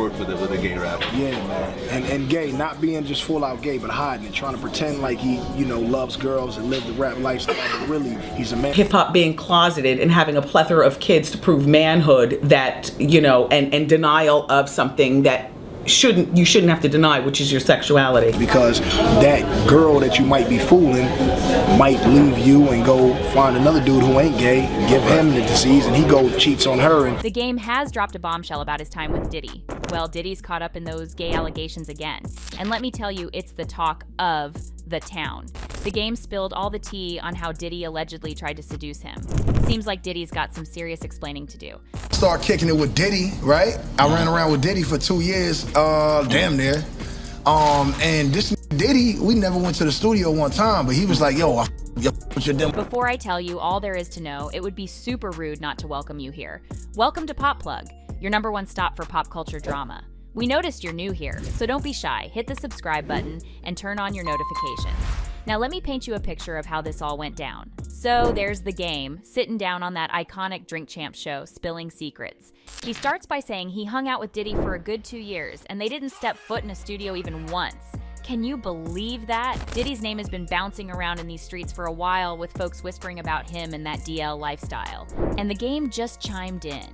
worked with a gay rapper. Yeah, man. And gay, not being just full out gay, but hiding it, trying to pretend like he, you know, loves girls and live the rap lifestyle, but really, he's a man. Hip-hop being closeted and having a plethora of kids to prove manhood that, you know, and denial of something that you shouldn't have to deny, which is your sexuality. Because that girl that you might be fooling might leave you and go find another dude who ain't gay, give him the disease, and he go cheats on her. And The Game has dropped a bombshell about his time with Diddy. Well, Diddy's caught up in those gay allegations again. And let me tell you, it's the talk of the town. The Game spilled all the tea on how Diddy allegedly tried to seduce him. Seems like Diddy's got some serious explaining to do. Start kicking it with Diddy, right? I ran around with Diddy for 2 years, damn near. And this Diddy, we never went to the studio one time, but he was like, yo, what your demo. Before I tell you all there is to know, it would be super rude not to welcome you here. Welcome to PopPlug, your #1 stop for pop culture drama. We noticed you're new here, so don't be shy. Hit the subscribe button and turn on your notifications. Now let me paint you a picture of how this all went down. So there's the Game, sitting down on that iconic Drink Champs show, spilling secrets. He starts by saying he hung out with Diddy for a good 2 years, and they didn't step foot in a studio even once. Can you believe that? Diddy's name has been bouncing around in these streets for a while, with folks whispering about him and that DL lifestyle. And the Game just chimed in.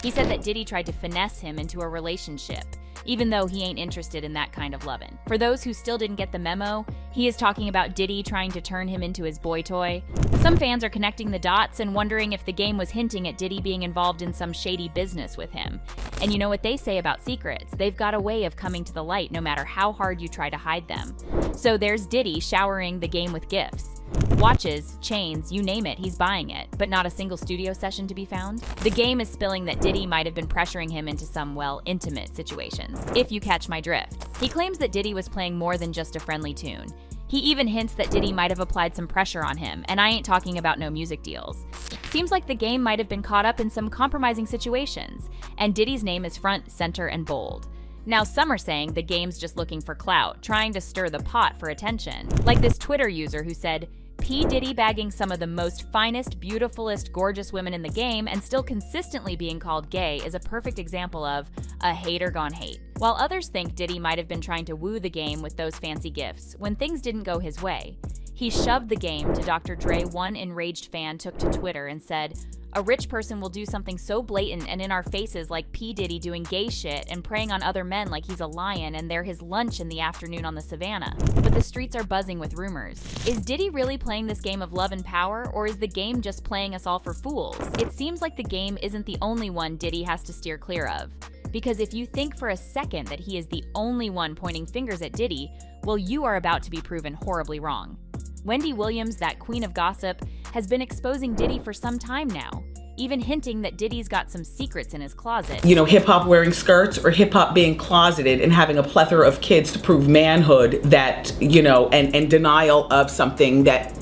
He said that Diddy tried to finesse him into a relationship, even though he ain't interested in that kind of lovin'. For those who still didn't get the memo, he is talking about Diddy trying to turn him into his boy toy. Some fans are connecting the dots and wondering if the Game was hinting at Diddy being involved in some shady business with him. And you know what they say about secrets, they've got a way of coming to the light no matter how hard you try to hide them. So there's Diddy showering the Game with gifts. Watches, chains, you name it, he's buying it, but not a single studio session to be found. The Game is spilling that Diddy might have been pressuring him into some, well, intimate situations, if you catch my drift. He claims that Diddy was playing more than just a friendly tune. He even hints that Diddy might have applied some pressure on him, and I ain't talking about no music deals. Seems like the Game might have been caught up in some compromising situations, and Diddy's name is front, center, and bold. Now some are saying the Game's just looking for clout, trying to stir the pot for attention. Like this Twitter user who said, P. Diddy bagging some of the most finest, beautifulest, gorgeous women in the game and still consistently being called gay is a perfect example of a hater gone hate. While others think Diddy might have been trying to woo the Game with those fancy gifts, when things didn't go his way, he shoved the Game to Dr. Dre. One enraged fan took to Twitter and said, a rich person will do something so blatant and in our faces like P. Diddy doing gay shit and preying on other men like he's a lion and they're his lunch in the afternoon on the savannah. But the streets are buzzing with rumors. Is Diddy really playing this game of love and power, or is the Game just playing us all for fools? It seems like the Game isn't the only one Diddy has to steer clear of. Because if you think for a second that he is the only one pointing fingers at Diddy, well, you are about to be proven horribly wrong. Wendy Williams, that queen of gossip, has been exposing Diddy for some time now, even hinting that Diddy's got some secrets in his closet. You know, hip-hop wearing skirts or hip-hop being closeted and having a plethora of kids to prove manhood that, you know, and denial of something that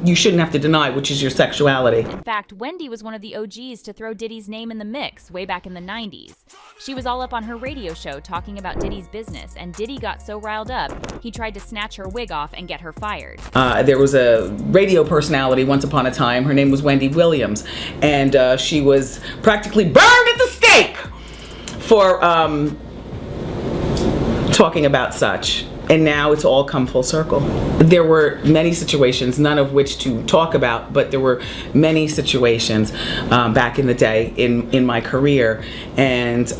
you shouldn't have to deny, which is your sexuality. In fact, Wendy was one of the OGs to throw Diddy's name in the mix way back in the 90s. She was all up on her radio show talking about Diddy's business, and Diddy got so riled up, he tried to snatch her wig off and get her fired. There was a radio personality once upon a time, her name was Wendy Williams, and she was practically burned at the stake for talking about such. And now it's all come full circle. There were many situations, none of which to talk about, but there were many situations back in the day in my career, and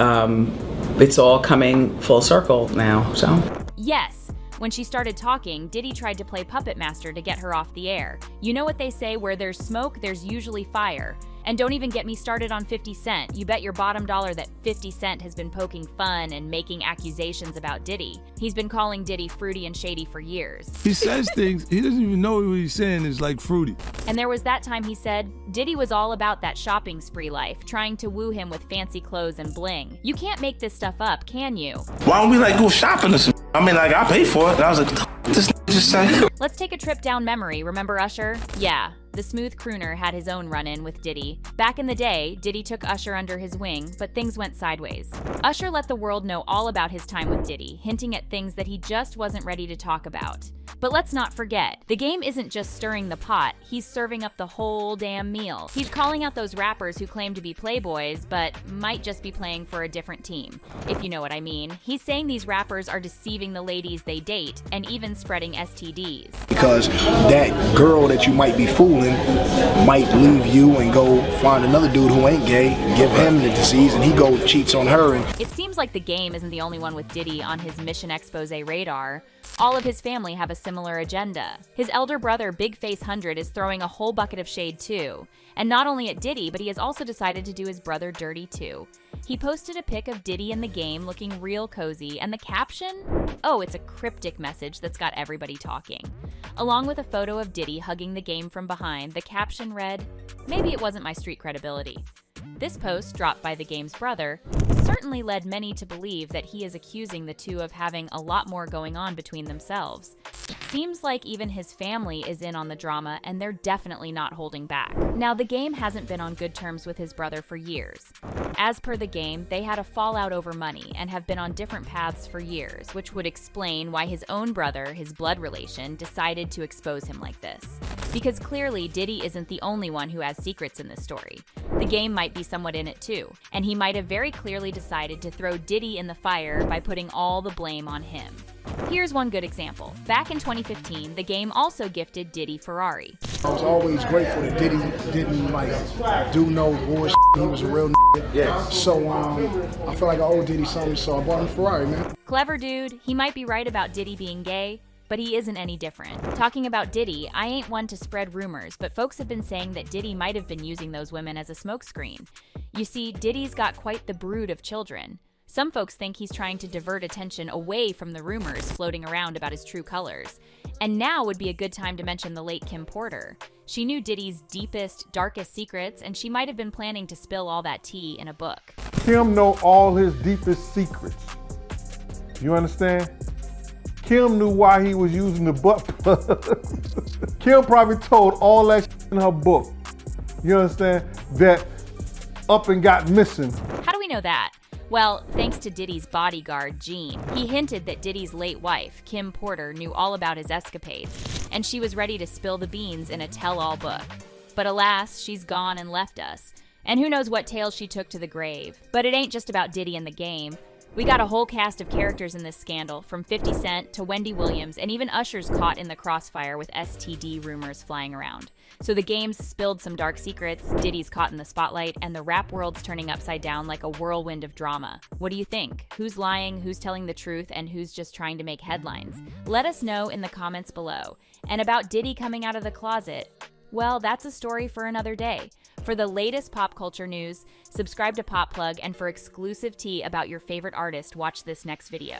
it's all coming full circle now, so. Yes, when she started talking, Diddy tried to play puppet master to get her off the air. You know what they say, where there's smoke, there's usually fire. And don't even get me started on 50 Cent. You bet your bottom dollar that 50 Cent has been poking fun and making accusations about Diddy. He's been calling Diddy fruity and shady for years. He says things, he doesn't even know what he's saying is like fruity. And there was that time he said, Diddy was all about that shopping spree life, trying to woo him with fancy clothes and bling. You can't make this stuff up, can you? Why don't we like go shopping or something? I mean, like, I pay for it. And I was like, what the this just say? Let's take a trip down memory, remember Usher? Yeah. the smooth crooner had his own run-in with Diddy. Back in the day, Diddy took Usher under his wing, but things went sideways. Usher let the world know all about his time with Diddy, hinting at things that he just wasn't ready to talk about. But let's not forget, the game isn't just stirring the pot, he's serving up the whole damn meal. He's calling out those rappers who claim to be playboys, but might just be playing for a different team, if you know what I mean. He's saying these rappers are deceiving the ladies they date, and even spreading STDs. Because that girl that you might be fooling might leave you and go find another dude who ain't gay, give him the disease, and he go cheats on her. And it seems like the game isn't the only one with Diddy on his mission expose radar. All of his family have a similar agenda. His elder brother, Big Face 100, is throwing a whole bucket of shade too. And not only at Diddy, but he has also decided to do his brother dirty too. He posted a pic of Diddy in the game looking real cozy, and the caption? Oh, it's a cryptic message that's got everybody talking. Along with a photo of Diddy hugging the game from behind, the caption read, "Maybe it wasn't my street credibility." This post, dropped by the game's brother, certainly led many to believe that he is accusing the two of having a lot more going on between themselves. Seems like even his family is in on the drama, and they're definitely not holding back. Now, the game hasn't been on good terms with his brother for years. As per the game, they had a fallout over money and have been on different paths for years, which would explain why his own brother, his blood relation, decided to expose him like this. Because clearly, Diddy isn't the only one who has secrets in this story. The game might be somewhat in it too, and he might have very clearly decided to throw Diddy in the fire by putting all the blame on him. Here's one good example. Back in 2015, the game also gifted Diddy Ferrari. I was always grateful that Diddy didn't do no bullshit. He was a real nigga. Yeah. So I feel like I owe Diddy something, so I bought him a Ferrari, man. Clever dude. He might be right about Diddy being gay, but he isn't any different. Talking about Diddy, I ain't one to spread rumors, but folks have been saying that Diddy might have been using those women as a smokescreen. You see, Diddy's got quite the brood of children. Some folks think he's trying to divert attention away from the rumors floating around about his true colors. And now would be a good time to mention the late Kim Porter. She knew Diddy's deepest, darkest secrets, and she might have been planning to spill all that tea in a book. Kim know all his deepest secrets. You understand? Kim knew why he was using the butt plug. Kim probably told all that shit in her book. You understand? That up and got missing. How do we know that? Well, thanks to Diddy's bodyguard, Gene. He hinted that Diddy's late wife, Kim Porter, knew all about his escapades, and she was ready to spill the beans in a tell-all book. But alas, she's gone and left us. And who knows what tales she took to the grave. But it ain't just about Diddy and the game. We got a whole cast of characters in this scandal, from 50 Cent to Wendy Williams, and even Usher's caught in the crossfire with STD rumors flying around. So the game's spilled some dark secrets, Diddy's caught in the spotlight, and the rap world's turning upside down like a whirlwind of drama. What do you think? Who's lying, who's telling the truth, and who's just trying to make headlines? Let us know in the comments below. And about Diddy coming out of the closet, well, that's a story for another day. For the latest pop culture news, subscribe to PopPlug, and for exclusive tea about your favorite artist, watch this next video.